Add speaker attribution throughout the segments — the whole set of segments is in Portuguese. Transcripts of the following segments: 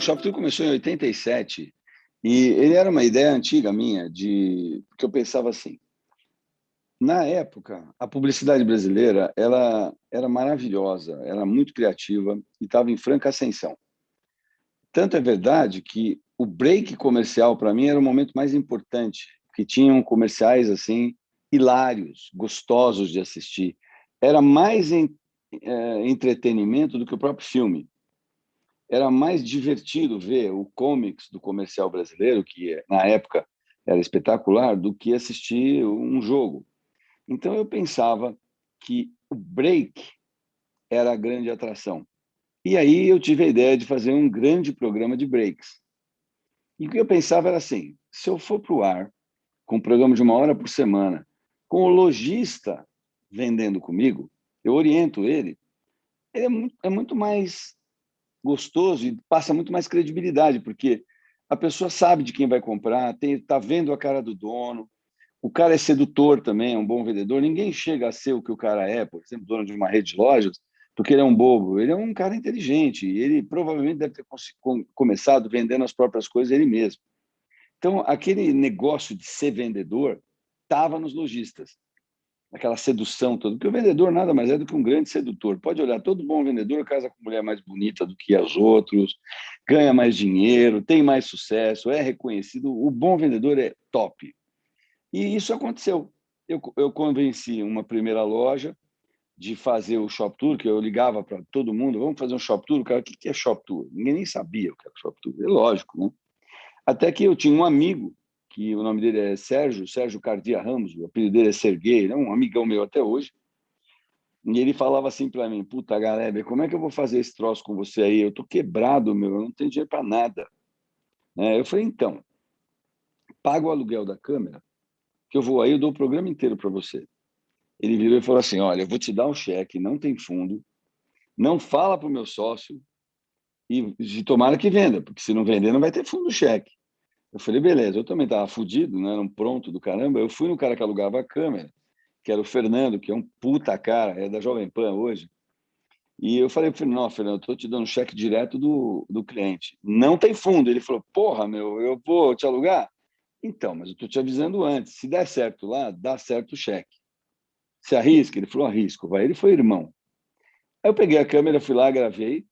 Speaker 1: Shop Tour começou em 87 e ele era uma ideia antiga minha, que eu pensava assim. Na época, a publicidade brasileira ela era maravilhosa, era muito criativa e estava em franca ascensão. Tanto é verdade que o break comercial, para mim, era o momento mais importante, que tinham comerciais assim hilários, gostosos de assistir. Era mais entretenimento do que o próprio filme. Era mais divertido ver o comics do comercial brasileiro, que na época era espetacular, do que assistir um jogo. Então eu pensava que o break era a grande atração. E aí eu tive a ideia de fazer um grande programa de breaks. E o que eu pensava era assim, se eu for para o ar com um programa de 1 hora por semana, com o lojista vendendo comigo, eu oriento ele, é muito mais gostoso e passa muito mais credibilidade, porque a pessoa sabe de quem vai comprar, está vendo a cara do dono, o cara é sedutor também, é um bom vendedor, ninguém chega a ser o que o cara é, por exemplo, dono de uma rede de lojas, porque ele é um bobo, ele é um cara inteligente, ele provavelmente deve ter começado vendendo as próprias coisas ele mesmo. Então, aquele negócio de ser vendedor estava nos lojistas, aquela sedução toda, porque o vendedor nada mais é do que um grande sedutor. Pode olhar, todo bom vendedor casa com mulher mais bonita do que as outros, ganha mais dinheiro, tem mais sucesso, é reconhecido. O bom vendedor é top. E isso aconteceu. Eu convenci uma primeira loja de fazer o Shop Tour, que eu ligava para todo mundo, vamos fazer um Shop Tour? O cara, o que é Shop Tour? Ninguém nem sabia o que era Shop Tour. É lógico, né? Até que eu tinha um amigo, que o nome dele é Sérgio Cardia Ramos, o apelido dele é Serguei, né? Um amigão meu até hoje, e ele falava assim para mim, puta, Galebe, como é que eu vou fazer esse troço com você aí? Eu tô quebrado, meu, eu não tenho dinheiro para nada. Eu falei, então, paga o aluguel da câmera, que eu vou aí, eu dou o programa inteiro para você. Ele virou e falou assim, olha, eu vou te dar um cheque, não tem fundo, não fala para o meu sócio e tomara que venda, porque se não vender não vai ter fundo do cheque. Eu falei, beleza, eu também estava fudido, não era um pronto do caramba, eu fui no cara que alugava a câmera, que era o Fernando, que é um puta cara, é da Jovem Pan hoje, e eu falei para ele, não, Fernando, eu estou te dando cheque direto do cliente. Não tem fundo. Ele falou, porra, meu, eu vou te alugar? Então, mas eu estou te avisando antes, se der certo lá, dá certo o cheque. Se arrisca? Ele falou, arrisco, vai. Ele foi irmão. Aí eu peguei a câmera, fui lá, gravei,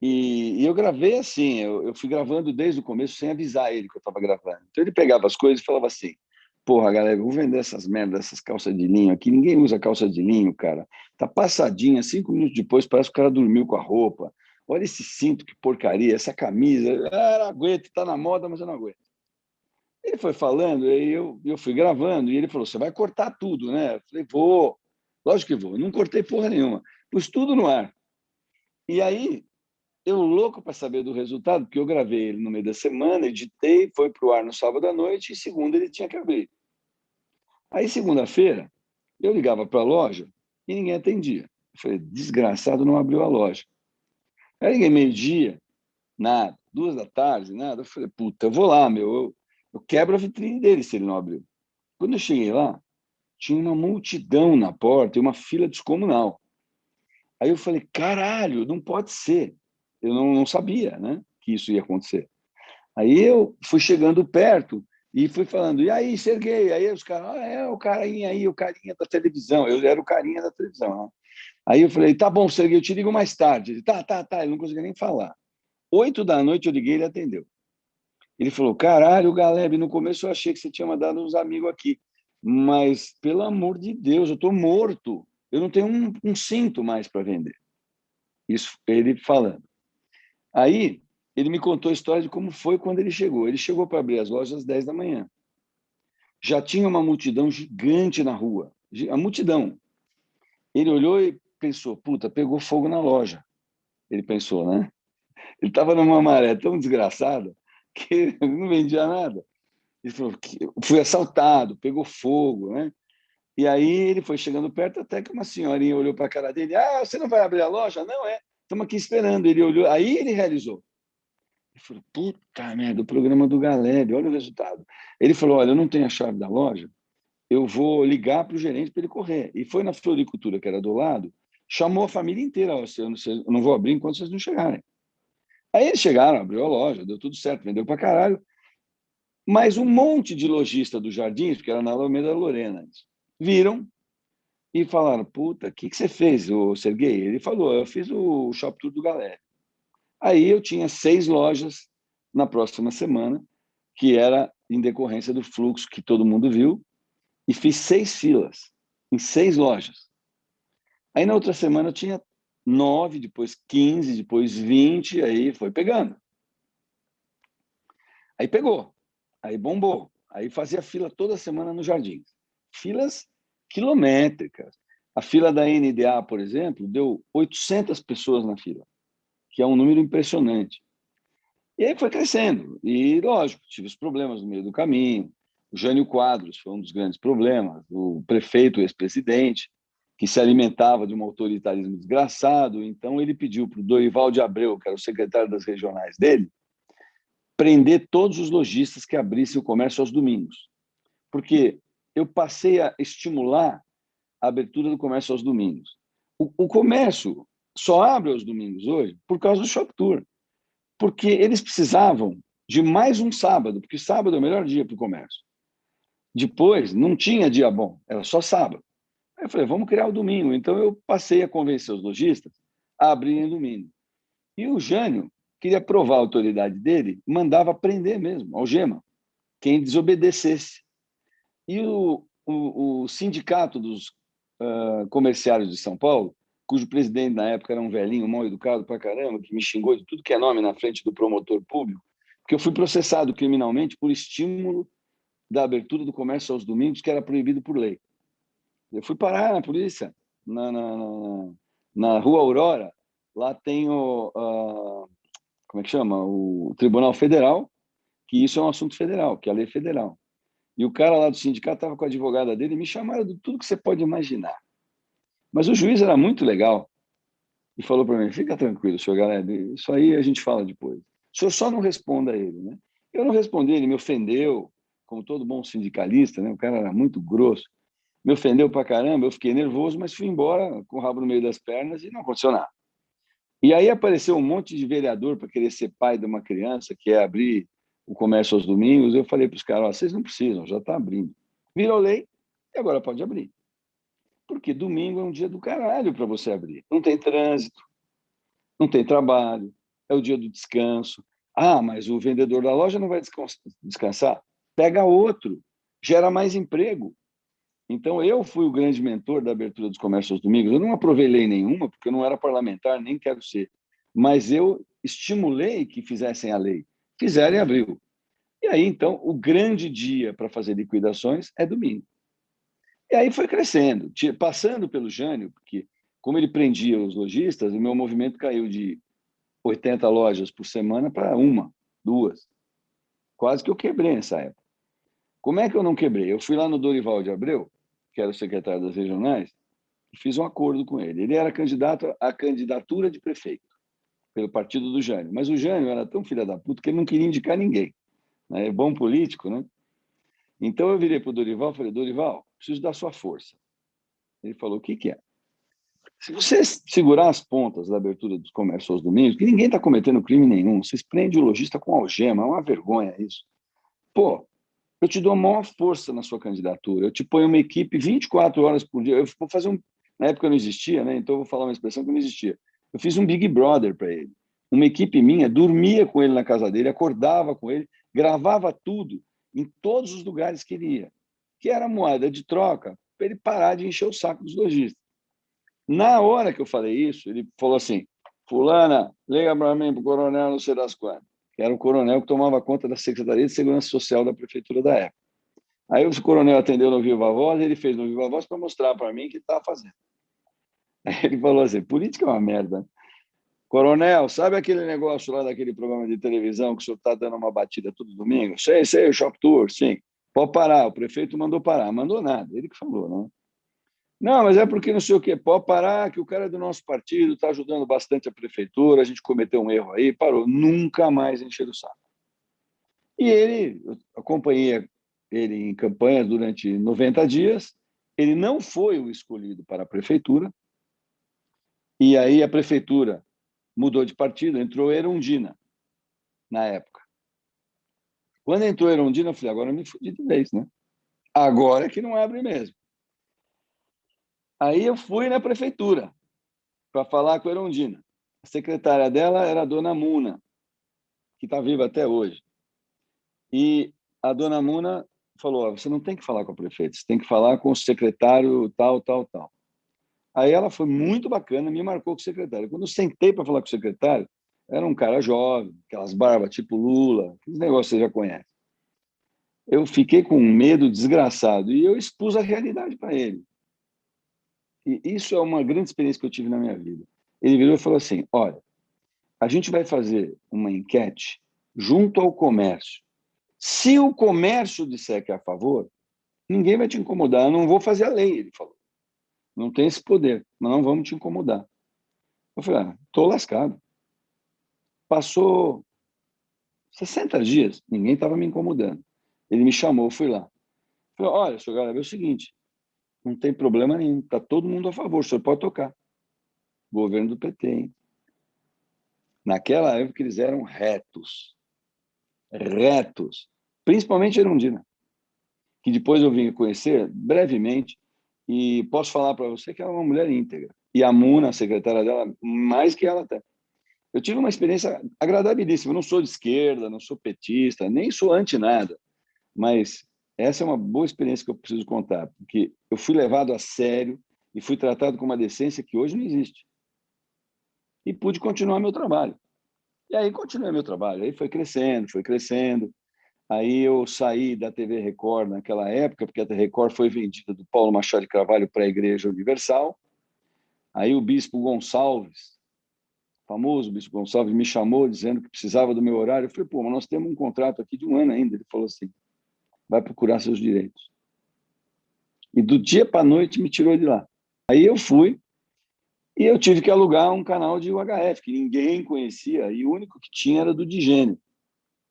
Speaker 1: e eu gravei assim, eu fui gravando desde o começo sem avisar ele que eu estava gravando. Então ele pegava as coisas e falava assim, porra, galera, eu vou vender essas merdas, essas calças de linho aqui, ninguém usa calça de linho, cara. Tá passadinha, 5 minutos depois parece que o cara dormiu com a roupa. Olha esse cinto, que porcaria, essa camisa. Ah, não aguento, tá na moda, mas eu não aguento. Ele foi falando, aí eu fui gravando, e ele falou, você vai cortar tudo, né? Eu falei, vou, lógico que vou. Eu não cortei porra nenhuma, pus tudo no ar. E aí, eu louco para saber do resultado, porque eu gravei ele no meio da semana, editei, foi para o ar no sábado à noite, e segunda ele tinha que abrir. Aí, segunda-feira, eu ligava para a loja e ninguém atendia. Eu falei, desgraçado, não abriu a loja. Aí liguei meio-dia, nada. 2 da tarde, nada. Eu falei, puta, eu vou lá, meu. Eu quebro a vitrine dele se ele não abriu. Quando eu cheguei lá, tinha uma multidão na porta e uma fila descomunal. Aí eu falei, caralho, não pode ser. Eu não sabia, né, que isso ia acontecer. Aí eu fui chegando perto e fui falando, e aí, Serguei? Aí os caras, é o carinha aí, o carinha da televisão. Eu era o carinha da televisão, né? Aí eu falei, tá bom, Serguei, eu te ligo mais tarde. Ele, tá. Ele não conseguia nem falar. 8 da noite eu liguei e ele atendeu. Ele falou, caralho, Galeb, no começo eu achei que você tinha mandado uns amigos aqui, mas, pelo amor de Deus, eu tô morto. Eu não tenho um cinto mais para vender. Isso ele falando. Aí ele me contou a história de como foi quando ele chegou. Ele chegou para abrir as lojas às 10 da manhã. Já tinha uma multidão gigante na rua. A multidão. Ele olhou e pensou, puta, pegou fogo na loja. Ele pensou, né? Ele estava numa maré tão desgraçada que não vendia nada. Ele falou, fui assaltado, pegou fogo, né? E aí ele foi chegando perto até que uma senhorinha olhou para a cara dele. Ah, você não vai abrir a loja? Não, estamos aqui esperando. Ele olhou, aí ele realizou. Ele falou, puta merda, o programa do Galeb, olha o resultado. Ele falou, olha, eu não tenho a chave da loja, eu vou ligar para o gerente para ele correr. E foi na floricultura, que era do lado, chamou a família inteira, eu não vou abrir enquanto vocês não chegarem. Aí eles chegaram, abriu a loja, deu tudo certo, vendeu para caralho. Mas um monte de lojista dos Jardins, porque era na Alameda Lorena, viram e falaram: puta, o que você fez, o Serguei? Ele falou: eu fiz o Shop Tour do Galera. Aí eu tinha 6 lojas na próxima semana, que era em decorrência do fluxo que todo mundo viu, e fiz 6 filas em 6 lojas. Aí na outra semana eu tinha 9, depois 15, depois 20, aí foi pegando. Aí pegou, aí bombou, aí fazia fila toda semana no Jardins. Filas quilométricas. A fila da NDA, por exemplo, deu 800 pessoas na fila, que é um número impressionante. E aí foi crescendo. E, lógico, tive os problemas no meio do caminho. O Jânio Quadros foi um dos grandes problemas. O prefeito, o ex-presidente, que se alimentava de um autoritarismo desgraçado. Então, ele pediu para o Dorival de Abreu, que era o secretário das regionais dele, prender todos os lojistas que abrissem o comércio aos domingos. Porque eu passei a estimular a abertura do comércio aos domingos. O comércio só abre aos domingos hoje por causa do Shop Tour. Porque eles precisavam de mais um sábado, porque sábado é o melhor dia para o comércio. Depois, não tinha dia bom, era só sábado. Aí eu falei, vamos criar o domingo. Então, eu passei a convencer os lojistas a abrirem domingo. E o Jânio queria provar a autoridade dele, mandava prender mesmo, algema, quem desobedecesse. E o sindicato dos comerciários de São Paulo, cujo presidente na época era um velhinho mal educado pra caramba, que me xingou de tudo que é nome na frente do promotor público, porque eu fui processado criminalmente por estímulo da abertura do comércio aos domingos, que era proibido por lei. Eu fui parar na polícia, na Rua Aurora, lá tem como é que chama? O Tribunal Federal, que isso é um assunto federal, que é a lei federal. E o cara lá do sindicato estava com a advogada dele e me chamaram de tudo que você pode imaginar. Mas o juiz era muito legal e falou para mim: fica tranquilo, senhor Galera, isso aí a gente fala depois. O senhor só não responda a ele. Né? Eu não respondi, ele me ofendeu, como todo bom sindicalista, né? O cara era muito grosso. Me ofendeu pra caramba, eu fiquei nervoso, mas fui embora com o rabo no meio das pernas e não aconteceu nada. E aí apareceu um monte de vereador para querer ser pai de uma criança, que é abrir o comércio aos domingos. Eu falei para os caras: vocês não precisam, já está abrindo. Virou lei e agora pode abrir. Porque domingo é um dia do caralho para você abrir. Não tem trânsito, não tem trabalho, é o dia do descanso. Ah, mas o vendedor da loja não vai descansar? Pega outro, gera mais emprego. Então, eu fui o grande mentor da abertura dos comércios aos domingos. Eu não aprovei lei nenhuma, porque eu não era parlamentar, nem quero ser. Mas eu estimulei que fizessem a lei. Fizeram e abriu. E aí, então, o grande dia para fazer liquidações é domingo. E aí foi crescendo, passando pelo Jânio, porque como ele prendia os lojistas, o meu movimento caiu de 80 lojas por semana para uma, duas. Quase que eu quebrei nessa época. Como é que eu não quebrei? Eu fui lá no Dorival de Abreu, que era o secretário das regionais, e fiz um acordo com ele. Ele era candidato à candidatura de prefeito, pelo partido do Jânio. Mas o Jânio era tão filho da puta que ele não queria indicar ninguém. Né? É bom político, né? Então eu virei para o Dorival e falei: Dorival, preciso da sua força. Ele falou: o que, que é? Se você segurar as pontas da abertura dos comércios aos domingos, que ninguém está cometendo crime nenhum, vocês prendem o lojista com algema, é uma vergonha isso. Pô, eu te dou a maior força na sua candidatura, eu te ponho uma equipe 24 horas por dia, eu vou fazer na época não existia, né? Então eu vou falar uma expressão que não existia. Eu fiz um Big Brother para ele. Uma equipe minha dormia com ele na casa dele, acordava com ele, gravava tudo em todos os lugares que ele ia, que era moeda de troca para ele parar de encher o saco dos lojistas. Na hora que eu falei isso, ele falou assim: fulana, liga para mim, para o coronel não sei das quantas, que era o coronel que tomava conta da Secretaria de Segurança Social da Prefeitura da época. Aí o coronel atendeu no Viva Voz, ele fez no Viva Voz para mostrar para mim o que estava fazendo. Aí ele falou assim: política é uma merda. Coronel, sabe aquele negócio lá daquele programa de televisão que o senhor está dando uma batida todo domingo? Sei, o Shop Tour, sim. Pode parar, o prefeito mandou parar. Mandou nada, ele que falou, né? Não, mas é porque não sei o quê. Pode parar, que o cara é do nosso partido, está ajudando bastante a prefeitura, a gente cometeu um erro aí, parou. Nunca mais encher o saco. E ele, eu acompanhei ele em campanha durante 90 dias, ele não foi o escolhido para a prefeitura, e aí a prefeitura mudou de partido, entrou Erundina. na época. Quando entrou a Erundina, eu falei, agora eu me fudi de vez, né? Agora é que não abre mesmo. Aí eu fui na prefeitura para falar com a Erundina. A secretária dela era a dona Muna, que está viva até hoje. E a dona Muna falou, você não tem que falar com a prefeita, você tem que falar com o secretário tal, tal, tal. Aí ela foi muito bacana, me marcou com o secretário. Quando eu sentei para falar com o secretário, era um cara jovem, aquelas barbas tipo Lula, aqueles negócios que você já conhece. Eu fiquei com um medo desgraçado e eu expus a realidade para ele. E isso é uma grande experiência que eu tive na minha vida. Ele virou e falou assim, olha, a gente vai fazer uma enquete junto ao comércio. Se o comércio disser que é a favor, ninguém vai te incomodar. Eu não vou fazer a lei, ele falou. Não tem esse poder, mas não vamos te incomodar. Eu falei, estou lascado. Passou 60 dias, ninguém estava me incomodando. Ele me chamou, eu fui lá. Falei, olha, senhor Garabé, é o seguinte, não tem problema nenhum, está todo mundo a favor, o senhor pode tocar. Governo do PT, hein? Naquela época eles eram retos, principalmente a Erundina, que depois eu vim conhecer brevemente, e posso falar para você que ela é uma mulher íntegra. E a Muna, a secretária dela, mais que ela até. Eu tive uma experiência agradabilíssima. Eu não sou de esquerda, não sou petista, nem sou anti nada. Mas essa é uma boa experiência que eu preciso contar, porque eu fui levado a sério e fui tratado com uma decência que hoje não existe. E pude continuar meu trabalho. E aí continuei meu trabalho. Aí foi crescendo, foi crescendo. Aí eu saí da TV Record naquela época, porque a TV Record foi vendida do Paulo Machado de Carvalho para a Igreja Universal. Aí o bispo Gonçalves, famoso bispo Gonçalves, me chamou dizendo que precisava do meu horário. Eu falei, pô, mas nós temos um contrato aqui de um ano ainda. Ele falou assim, vai procurar seus direitos. E do dia para a noite me tirou de lá. Aí eu fui e eu tive que alugar um canal de UHF, que ninguém conhecia, e o único que tinha era do Digênio,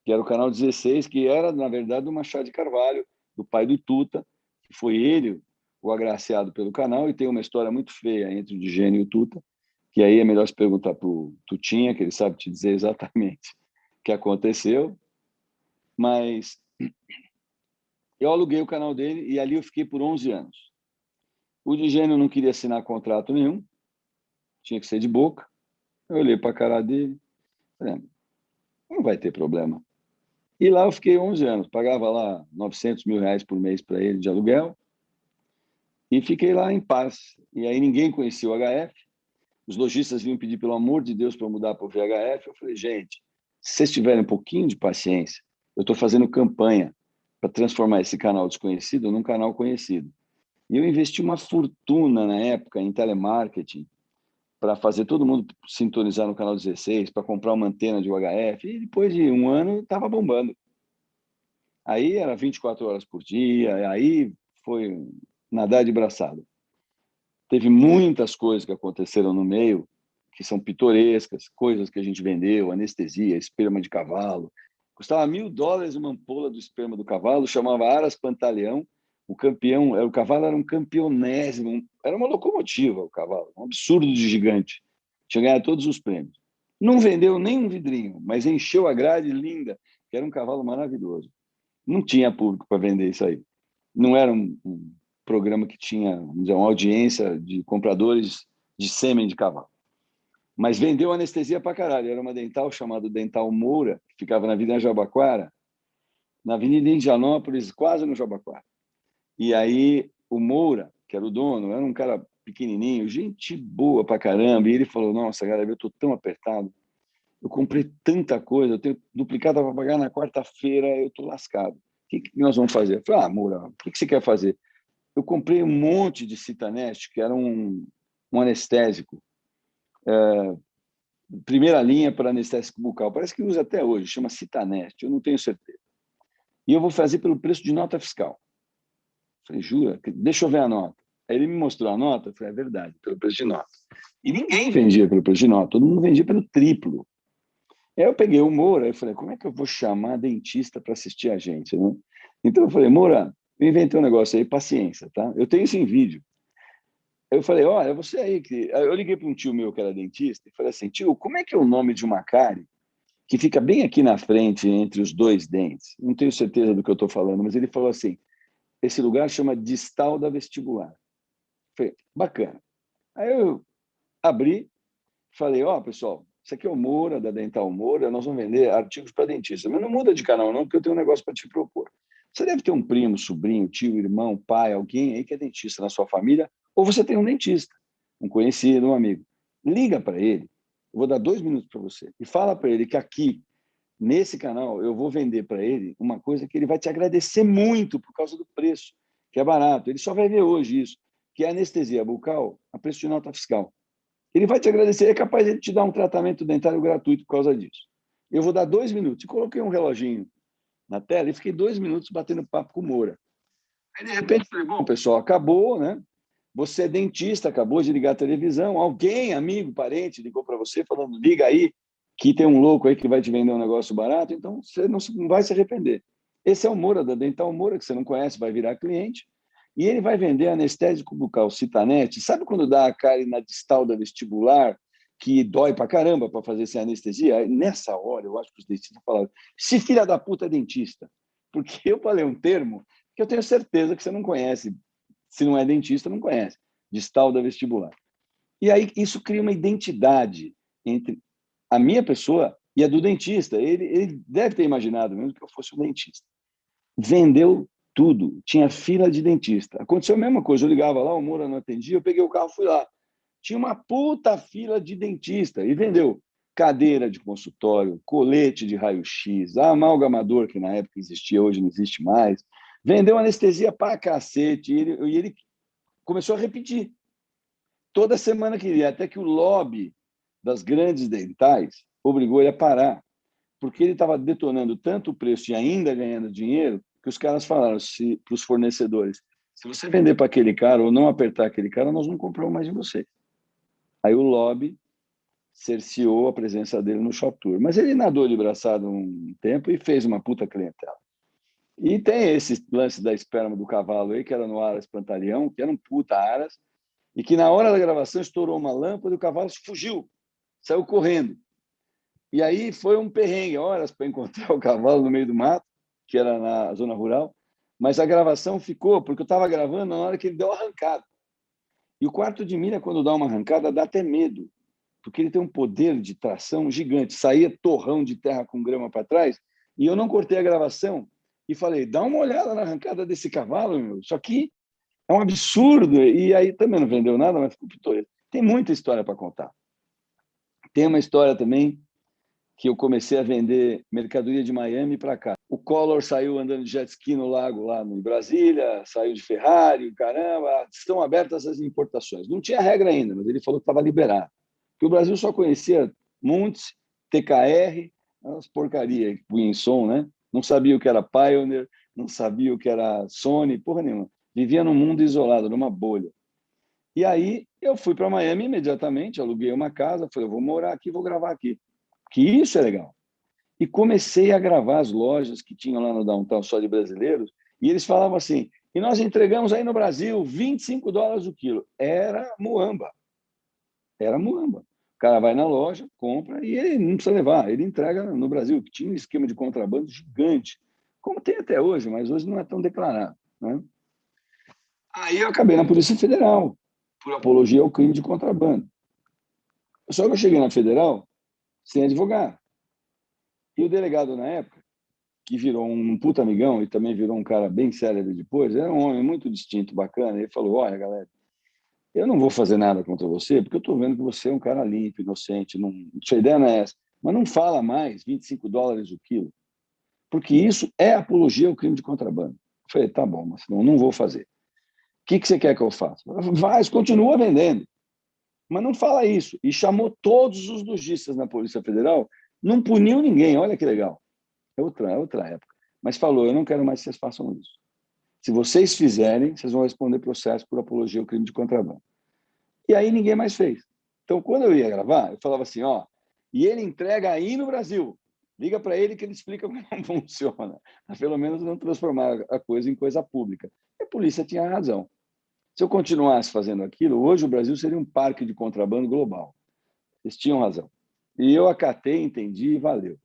Speaker 1: que era o canal 16, que era, na verdade, do Machado de Carvalho, do pai do Tuta, que foi ele o agraciado pelo canal, e tem uma história muito feia entre o Digênio e o Tuta, que aí é melhor se perguntar para o Tutinha, que ele sabe te dizer exatamente o que aconteceu. Mas eu aluguei o canal dele e ali eu fiquei por 11 anos. O Digênio não queria assinar contrato nenhum, tinha que ser de boca. Eu olhei para a cara dele, falei, não vai ter problema. E lá eu fiquei 11 anos, pagava lá 900 mil reais por mês para ele de aluguel e fiquei lá em paz. E aí ninguém conhecia o HF, os lojistas vinham pedir, pelo amor de Deus, para mudar para o VHF. Eu falei, gente, se vocês tiverem um pouquinho de paciência, eu estou fazendo campanha para transformar esse canal desconhecido num canal conhecido. E eu investi uma fortuna na época em telemarketing para fazer todo mundo sintonizar no canal 16, para comprar uma antena de UHF, e depois de um ano estava bombando. Aí era 24 horas por dia, aí foi nadar de braçada. Teve muitas coisas que aconteceram no meio, que são pitorescas, coisas que a gente vendeu, anestesia, esperma de cavalo. Custava $1.000 uma ampola do esperma do cavalo, chamava Aras Pantaleão. O campeão, o cavalo era um campeonésimo, era uma locomotiva o cavalo, um absurdo de gigante. Tinha ganhado todos os prêmios. Não vendeu nem um vidrinho, mas encheu a grade linda, que era um cavalo maravilhoso. Não tinha público para vender isso aí. Não era um programa que tinha, vamos dizer, uma audiência de compradores de sêmen de cavalo. Mas vendeu anestesia para caralho. Era uma dental chamada Dental Moura, que ficava na Avenida Jabaquara, na Avenida Indianópolis, quase no Jabaquara. E aí o Moura, que era o dono, era um cara pequenininho, gente boa pra caramba, e ele falou, nossa, cara, eu tô tão apertado, eu comprei tanta coisa, eu tenho duplicata para pagar na quarta-feira, eu tô lascado. O que nós vamos fazer? Eu falei, Moura, o que você quer fazer? Eu comprei um monte de Citanest, que era um anestésico, primeira linha para anestésico bucal, parece que usa até hoje, chama Citanest, eu não tenho certeza. E eu vou fazer pelo preço de nota fiscal. Falei, jura? Deixa eu ver a nota. Aí ele me mostrou a nota, eu falei, é verdade, pelo preço de nota. E ninguém vendia pelo preço de nota, todo mundo vendia pelo triplo. Aí eu peguei o Moura e falei, como é que eu vou chamar dentista para assistir a gente? Né? Então eu falei, Moura, eu inventei um negócio aí, paciência, tá? Eu tenho isso em vídeo. Eu falei, olha, você aí que... Eu liguei para um tio meu que era dentista e falei assim, tio, como é que é o nome de uma cárie que fica bem aqui na frente, entre os dois dentes. Não tenho certeza do que eu estou falando, mas ele falou assim, esse lugar chama distal da vestibular. Falei, bacana. Aí eu abri, falei, ó, pessoal, isso aqui é o Moura, da Dental Moura, nós vamos vender artigos para dentista. Mas não muda de canal não, porque eu tenho um negócio para te propor. Você deve ter um primo, sobrinho, tio, irmão, pai, alguém aí que é dentista na sua família, ou você tem um dentista, um conhecido, um amigo. Liga para ele, eu vou dar 2 minutos para você, e fala para ele que aqui, nesse canal, eu vou vender para ele uma coisa que ele vai te agradecer muito por causa do preço, que é barato. Ele só vai ver hoje isso, que é anestesia bucal a preço de nota fiscal. Ele vai te agradecer, é capaz de te dar um tratamento dentário gratuito por causa disso. Eu vou dar 2 minutos. E coloquei um reloginho na tela e fiquei 2 minutos batendo papo com o Moura. Aí, de repente, falei, bom, pessoal, acabou, né? Você é dentista, acabou de ligar a televisão, alguém, amigo, parente, ligou para você falando, liga aí, que tem um louco aí que vai te vender um negócio barato, então você não vai se arrepender. Esse é o Moura, da Dental Moura, que você não conhece, vai virar cliente, e ele vai vender anestésico bucal Citanete. Sabe quando dá a cárie na distal da vestibular, que dói pra caramba para fazer essa anestesia? Aí, nessa hora, eu acho que os dentistas falaram, se filha da puta é dentista. Porque eu falei um termo que eu tenho certeza que você não conhece. Se não é dentista, não conhece. Distal da vestibular. E aí isso cria uma identidade entre a minha pessoa e a do dentista. Ele deve ter imaginado mesmo que eu fosse um dentista. Vendeu tudo. Tinha fila de dentista. Aconteceu a mesma coisa. Eu ligava lá, o Moura não atendia, eu peguei o carro, fui lá. Tinha uma puta fila de dentista e vendeu cadeira de consultório, colete de raio-x, amalgamador, que na época existia, hoje não existe mais. Vendeu anestesia pra cacete e ele começou a repetir. Toda semana queria, até que o lobby das grandes dentais obrigou ele a parar, porque ele estava detonando tanto o preço e ainda ganhando dinheiro, que os caras falaram para os fornecedores, se você vender para aquele cara ou não apertar aquele cara, nós não compramos mais de você. Aí o lobby cerceou a presença dele no Shop Tour. Mas ele nadou de braçada um tempo e fez uma puta clientela. E tem esse lance da esperma do cavalo aí, que era no Aras Pantaleão, que era um puta Aras, e que na hora da gravação estourou uma lâmpada e o cavalo fugiu, saiu correndo. E aí foi um perrengue, horas para encontrar o cavalo no meio do mato, que era na zona rural, mas a gravação ficou, porque eu estava gravando na hora que ele deu a arrancada. E o quarto de milha, quando dá uma arrancada, dá até medo, porque ele tem um poder de tração gigante. Saía torrão de terra com grama para trás, e eu não cortei a gravação, e falei, dá uma olhada na arrancada desse cavalo, meu. Isso aqui é um absurdo. E aí também não vendeu nada, mas ficou pitoresco. Tem muita história para contar. Tem uma história também que eu comecei a vender mercadoria de Miami para cá. O Collor saiu andando de jet ski no lago lá em Brasília, saiu de Ferrari, caramba, estão abertas as importações. Não tinha regra ainda, mas ele falou que estava liberado. Porque o Brasil só conhecia Muntz, TKR, as porcarias que punha em som, né? Não sabia o que era Pioneer, não sabia o que era Sony, porra nenhuma. Vivia num mundo isolado, numa bolha. E aí eu fui para Miami imediatamente, aluguei uma casa, falei, eu vou morar aqui, vou gravar aqui. Que isso é legal. E comecei a gravar as lojas que tinham lá no Downtown só de brasileiros, e eles falavam assim, e nós entregamos aí no Brasil $25 o quilo. Era muamba. Era muamba. O cara vai na loja, compra, e ele não precisa levar, ele entrega no Brasil, que tinha um esquema de contrabando gigante, como tem até hoje, mas hoje não é tão declarado, né? Aí eu acabei na Polícia Federal, por apologia ao crime de contrabando. Só que eu cheguei na Federal sem advogado. E o delegado, na época, que virou um puta amigão e também virou um cara bem célebre depois, era um homem muito distinto, bacana. Ele falou, olha, galera, eu não vou fazer nada contra você, porque eu estou vendo que você é um cara limpo, inocente, não, sua ideia não é essa. Mas não fala mais $25 o quilo, porque isso é apologia ao crime de contrabando. Eu falei, tá bom, mas não vou fazer. O que você quer que eu faça? Vai, continua vendendo. Mas não fala isso. E chamou todos os lojistas na Polícia Federal, não puniu ninguém, olha que legal. É outra época. Mas falou, eu não quero mais que vocês façam isso. Se vocês fizerem, vocês vão responder processo por apologia ao crime de contrabando. E aí ninguém mais fez. Então, quando eu ia gravar, eu falava assim, ó, e ele entrega aí no Brasil. Liga para ele que ele explica como funciona. Mas pelo menos não transformar a coisa em coisa pública. E a polícia tinha razão. Se eu continuasse fazendo aquilo, hoje o Brasil seria um parque de contrabando global. Eles tinham razão. E eu acatei, entendi e valeu.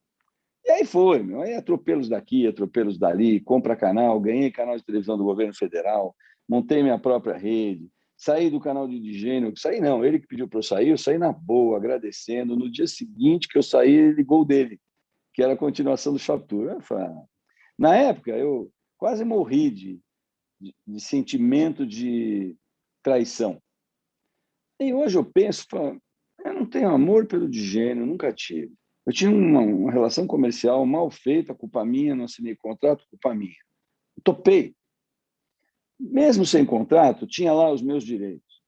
Speaker 1: E aí foi, meu. Aí atropelos daqui, atropelos dali, compra canal, ganhei canal de televisão do governo federal, montei minha própria rede, saí do canal de Indigênio, saí não, ele que pediu para eu saí na boa, agradecendo. No dia seguinte que eu saí, ele ligou o dele, que era a continuação do Shop Tour. Na época, eu quase morri de sentimento de traição. E hoje eu penso, falo, eu não tenho amor pelo Digênio, nunca tive. Eu tinha uma relação comercial mal feita, culpa minha, não assinei contrato, culpa minha. Topei. Mesmo sem contrato, tinha lá os meus direitos.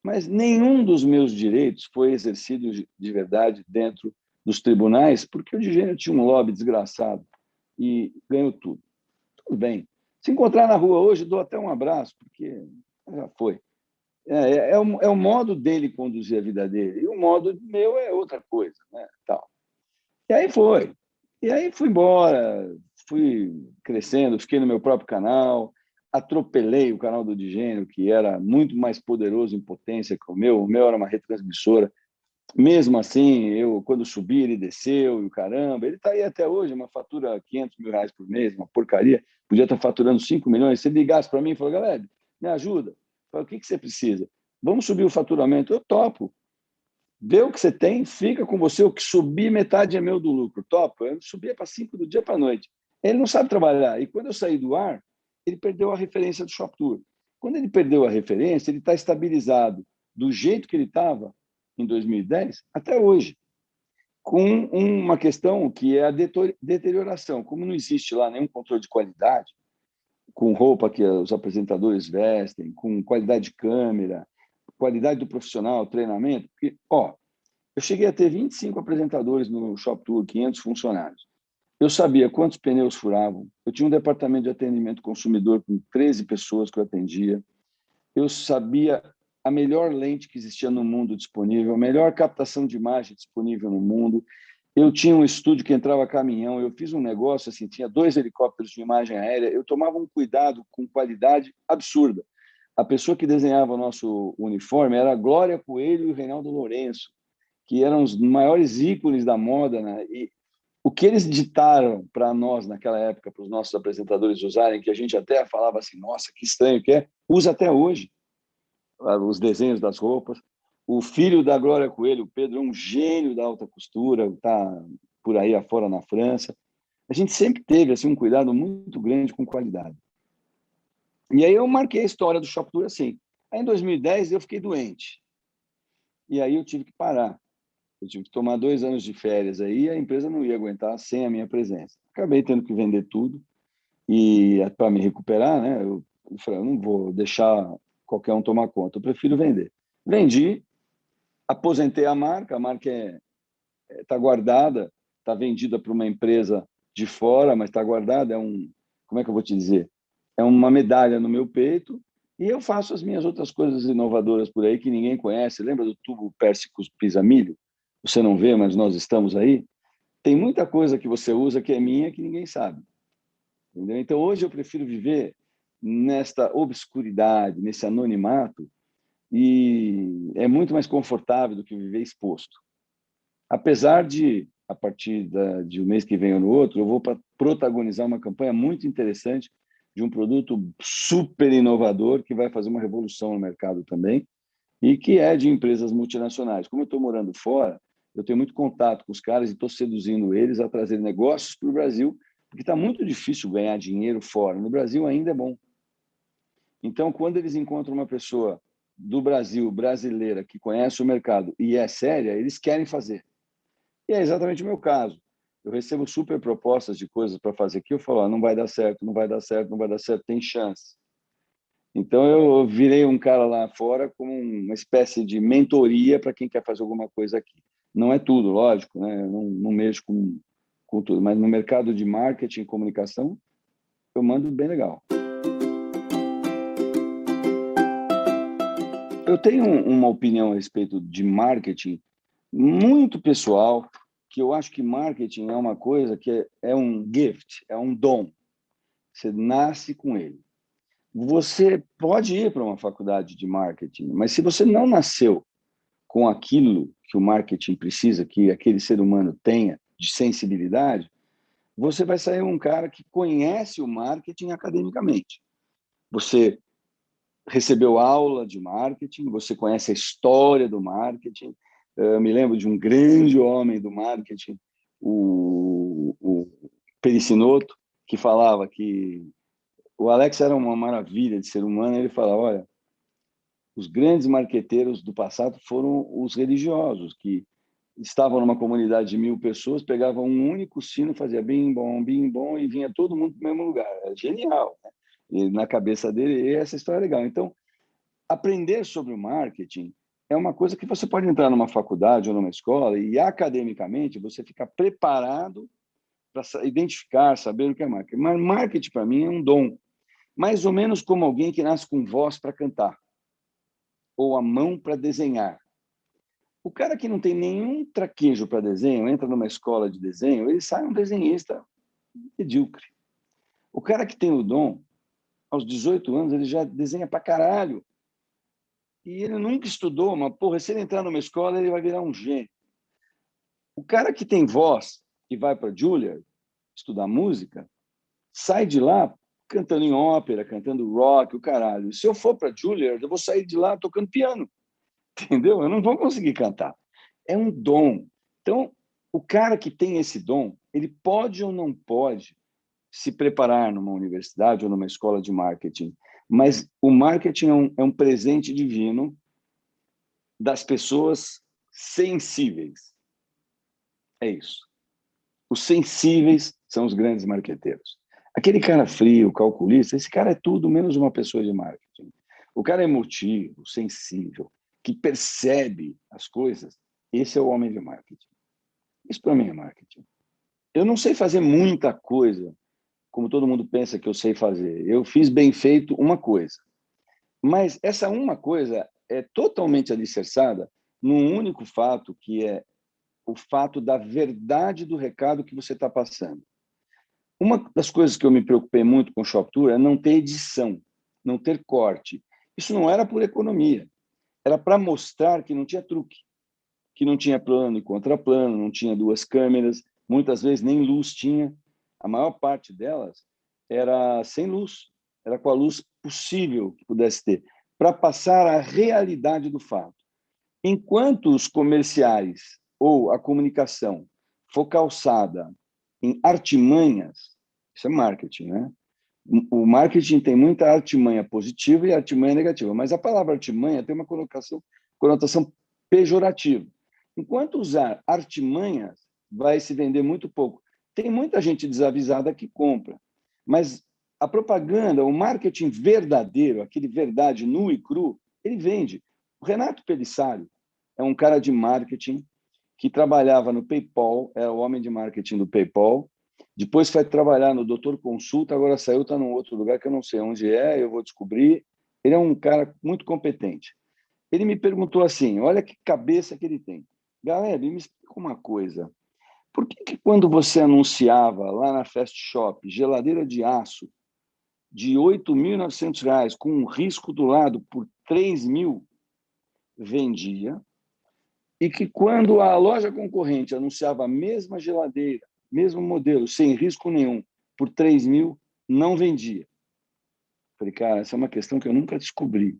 Speaker 1: Mas nenhum dos meus direitos foi exercido de verdade dentro dos tribunais, porque o Digênio tinha um lobby desgraçado e ganhou tudo. Tudo bem. Se encontrar na rua hoje, dou até um abraço, porque já foi. É o modo dele conduzir a vida dele, e o modo meu é outra coisa, né? Tal. E aí foi. E aí fui embora, fui crescendo, fiquei no meu próprio canal, atropelei o canal do Digênio, que era muito mais poderoso em potência que o meu era uma retransmissora. Mesmo assim, quando subi, ele desceu, e o caramba, ele está aí até hoje, uma fatura R$ 500 mil por mês, uma porcaria, podia estar faturando 5 milhões. Se ele ligasse para mim e falou, galera, me ajuda. Falei, o que você precisa? Vamos subir o faturamento. Eu topo. Vê o que você tem, fica com você. O que subir, metade é meu do lucro. Topo. Eu subia para 5 do dia para a noite. Ele não sabe trabalhar. E quando eu saí do ar, ele perdeu a referência do Shop Tour. Quando ele perdeu a referência, ele está estabilizado do jeito que ele estava em 2010 até hoje, com uma questão que é a deterioração. Como não existe lá nenhum controle de qualidade, com roupa que os apresentadores vestem, com qualidade de câmera, qualidade do profissional, treinamento. Porque, eu cheguei a ter 25 apresentadores no Shop Tour, 500 funcionários. Eu sabia quantos pneus furavam. Eu tinha um departamento de atendimento consumidor com 13 pessoas que eu atendia. Eu sabia a melhor lente que existia no mundo disponível, a melhor captação de imagem disponível no mundo. Eu tinha um estúdio que entrava caminhão, eu fiz um negócio assim, tinha 2 helicópteros de imagem aérea, eu tomava um cuidado com qualidade absurda. A pessoa que desenhava o nosso uniforme era a Glória Coelho e o Reinaldo Lourenço, que eram os maiores ícones da moda, né? E o que eles ditaram para nós naquela época, para os nossos apresentadores usarem, que a gente até falava assim, nossa, que estranho que é, usa até hoje os desenhos das roupas. O filho da Glória Coelho, o Pedro, é um gênio da alta costura, está por aí afora na França. A gente sempre teve assim, um cuidado muito grande com qualidade. E aí eu marquei a história do Shop Tour assim. Aí em 2010 eu fiquei doente. E aí eu tive que parar. Eu tive que tomar 2 anos de férias aí, a empresa não ia aguentar sem a minha presença. Acabei tendo que vender tudo e para me recuperar, né? Eu falei, eu não vou deixar qualquer um tomar conta, eu prefiro vender. Vendi, aposentei a marca está guardada, está vendida para uma empresa de fora, mas está guardada, como é que eu vou te dizer? É uma medalha no meu peito e eu faço as minhas outras coisas inovadoras por aí que ninguém conhece. Lembra do tubo Persicus Pisamilho? Você não vê, mas nós estamos aí. Tem muita coisa que você usa que é minha que ninguém sabe. Entendeu? Então, hoje eu prefiro viver nesta obscuridade, nesse anonimato, e é muito mais confortável do que viver exposto. Apesar de, a partir de um mês que vem ou no outro, eu vou protagonizar uma campanha muito interessante de um produto super inovador que vai fazer uma revolução no mercado também e que é de empresas multinacionais. Como eu estou morando fora, eu tenho muito contato com os caras e estou seduzindo eles a trazer negócios para o Brasil, porque está muito difícil ganhar dinheiro fora. No Brasil ainda é bom. Então, quando eles encontram uma pessoa do Brasil, brasileira, que conhece o mercado e é séria, eles querem fazer. E é exatamente o meu caso. Eu recebo super propostas de coisas para fazer aqui, eu falo, não vai dar certo, não vai dar certo, não vai dar certo, tem chance. Então, eu virei um cara lá fora como uma espécie de mentoria para quem quer fazer alguma coisa aqui. Não é tudo, lógico, né? Eu não mexo com tudo, mas no mercado de marketing e comunicação, eu mando bem legal. Eu tenho uma opinião a respeito de marketing muito pessoal, que eu acho que marketing é uma coisa que é um gift, é um dom. Você nasce com ele. Você pode ir para uma faculdade de marketing, mas se você não nasceu com aquilo que o marketing precisa, que aquele ser humano tenha de sensibilidade, você vai sair um cara que conhece o marketing academicamente. Você recebeu aula de marketing, você conhece a história do marketing. Eu me lembro de um grande homem do marketing, o Pericinoto, que falava que o Alex era uma maravilha de ser humano. Ele fala, olha, os grandes marqueteiros do passado foram os religiosos, que estavam numa comunidade de 1.000 pessoas, pegavam um único sino, fazia bim, bom, e vinha todo mundo para o mesmo lugar. É genial, né? E na cabeça dele, essa história é legal. Então, aprender sobre o marketing é uma coisa que você pode entrar numa faculdade ou numa escola e, academicamente, você fica preparado para identificar, saber o que é marketing. Mas marketing, para mim, é um dom. Mais ou menos como alguém que nasce com voz para cantar ou a mão para desenhar. O cara que não tem nenhum traquejo para desenho, entra numa escola de desenho, ele sai um desenhista medíocre. O cara que tem o dom, aos 18 anos, ele já desenha para caralho. E ele nunca estudou, mas, porra, se ele entrar numa escola, ele vai virar um gênio. O cara que tem voz, que vai para Juilliard estudar música, sai de lá cantando em ópera, cantando rock, o caralho. Se eu for para Juilliard, eu vou sair de lá tocando piano, entendeu? Eu não vou conseguir cantar. É um dom. Então, o cara que tem esse dom, ele pode ou não pode se preparar numa universidade ou numa escola de marketing, mas o marketing é um presente divino das pessoas sensíveis. É isso. Os sensíveis são os grandes marqueteiros. Aquele cara frio, calculista, esse cara é tudo menos uma pessoa de marketing. O cara é emotivo, sensível, que percebe as coisas, esse é o homem de marketing. Isso para mim é marketing. Eu não sei fazer muita coisa, como todo mundo pensa que eu sei fazer. Eu fiz bem feito uma coisa. Mas essa uma coisa é totalmente alicerçada num único fato, que é o fato da verdade do recado que você está passando. Uma das coisas que eu me preocupei muito com o Shop Tour é não ter edição, não ter corte. Isso não era por economia, era para mostrar que não tinha truque, que não tinha plano e contraplano, não tinha duas câmeras, muitas vezes nem luz tinha. A maior parte delas era sem luz, era com a luz possível que pudesse ter, para passar a realidade do fato. Enquanto os comerciais ou a comunicação for calçada em artimanhas, isso é marketing, né? O marketing tem muita artimanha positiva e artimanha negativa, mas a palavra artimanha tem uma conotação pejorativa. Enquanto usar artimanhas, vai se vender muito pouco. Tem muita gente desavisada que compra, mas a propaganda, o marketing verdadeiro, aquele verdade nu e cru, ele vende. O Renato Pelissari é um cara de marketing que trabalhava no PayPal, era o homem de marketing do PayPal, depois foi trabalhar no Doutor Consulta, agora saiu, está num outro lugar que eu não sei onde é, eu vou descobrir. Ele é um cara muito competente. Ele me perguntou assim, olha que cabeça que ele tem. Galera, me explica uma coisa. Por que quando você anunciava lá na Fast Shop geladeira de aço de R$ 8.900 com um risco do lado por 3.000 vendia, e que quando a loja concorrente anunciava a mesma geladeira, mesmo modelo, sem risco nenhum, por 3.000, não vendia? Falei, cara, essa é uma questão que eu nunca descobri.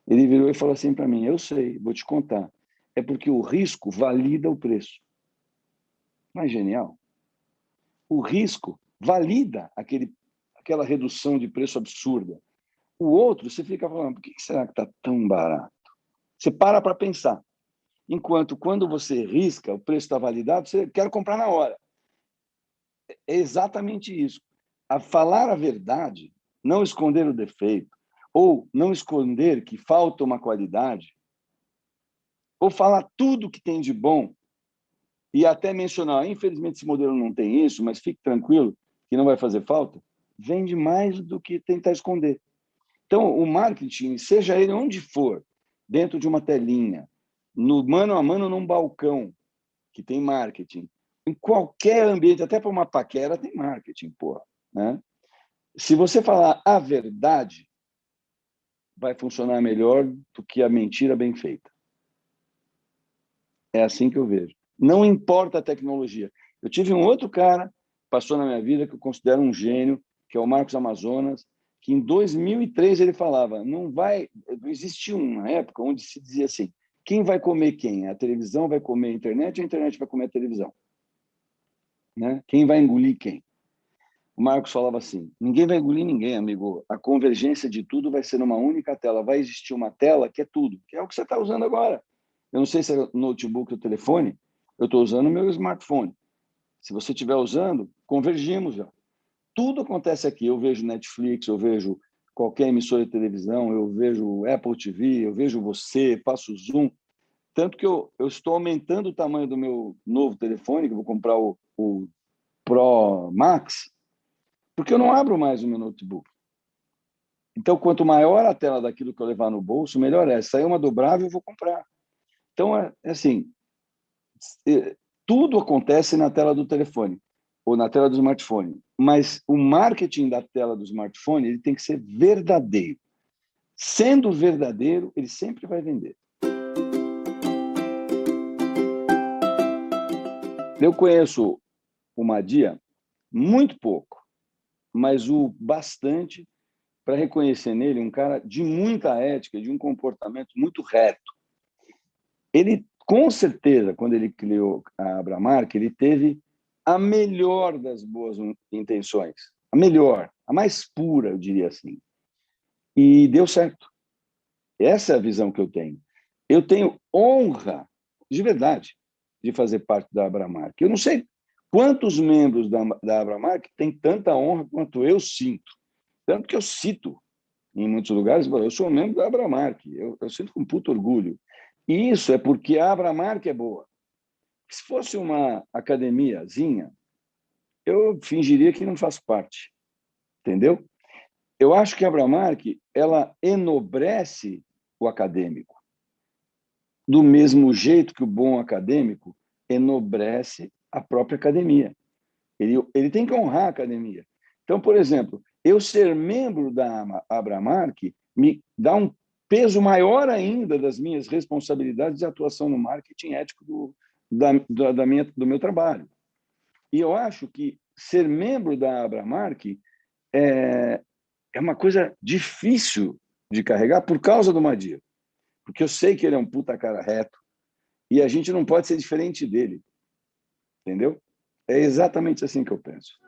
Speaker 1: Ele virou e falou assim para mim, eu sei, vou te contar. É porque o risco valida o preço. Não é genial? O risco valida aquela redução de preço absurda. O outro, você fica falando, por que será que está tão barato? Você para pensar. Enquanto, quando você risca, o preço está validado, você quer comprar na hora. É exatamente isso. A falar a verdade, não esconder o defeito, ou não esconder que falta uma qualidade, ou falar tudo que tem de bom e até mencionar, infelizmente esse modelo não tem isso, mas fique tranquilo que não vai fazer falta, vende mais do que tentar esconder. Então, o marketing, seja ele onde for, dentro de uma telinha, no mano a mano num balcão, que tem marketing, em qualquer ambiente, até para uma paquera, tem marketing, porra, né? Se você falar a verdade, vai funcionar melhor do que a mentira bem feita. É assim que eu vejo. Não importa a tecnologia. Eu tive um outro cara passou na minha vida, que eu considero um gênio, que é o Marcos Amazonas, que em 2003 ele falava, não vai... Existia uma época onde se dizia assim, quem vai comer quem? A televisão vai comer a internet ou a internet vai comer a televisão? Né? Quem vai engolir quem? O Marcos falava assim, ninguém vai engolir ninguém, amigo. A convergência de tudo vai ser numa única tela. Vai existir uma tela que é tudo, que é o que você está usando agora. Eu não sei se é notebook ou telefone, eu estou usando o meu smartphone. Se você estiver usando, convergimos já. Tudo acontece aqui. Eu vejo Netflix, eu vejo qualquer emissora de televisão, eu vejo Apple TV, eu vejo você, faço Zoom. Tanto que eu estou aumentando o tamanho do meu novo telefone, que eu vou comprar o Pro Max, porque eu não abro mais o meu notebook. Então, quanto maior a tela daquilo que eu levar no bolso, melhor é. Se sair uma dobrável, eu vou comprar. Então, é assim, tudo acontece na tela do telefone ou na tela do smartphone, mas o marketing da tela do smartphone ele tem que ser verdadeiro. Sendo verdadeiro, ele sempre vai vender. Eu conheço o Madia muito pouco, mas o bastante para reconhecer nele um cara de muita ética, de um comportamento muito reto. Ele, com certeza, quando ele criou a Abramark, ele teve a melhor das boas intenções, a melhor, a mais pura, eu diria assim. E deu certo. Essa é a visão que eu tenho. Eu tenho honra, de verdade, de fazer parte da Abramark. Eu não sei quantos membros da Abramark têm tanta honra quanto eu sinto. Tanto que eu cito em muitos lugares, eu sou membro da Abramark, eu sinto com puto orgulho. E isso é porque a Abramark é boa. Se fosse uma academiazinha, eu fingiria que não faço parte, entendeu? Eu acho que a Abramark, ela enobrece o acadêmico, do mesmo jeito que o bom acadêmico enobrece a própria academia. Ele tem que honrar a academia. Então, por exemplo, eu ser membro da Abramark me dá um peso maior ainda das minhas responsabilidades de atuação no marketing ético do meu trabalho. E eu acho que ser membro da Abramark é uma coisa difícil de carregar por causa do Madia. Porque eu sei que ele é um puta cara reto e a gente não pode ser diferente dele. Entendeu? É exatamente assim que eu penso.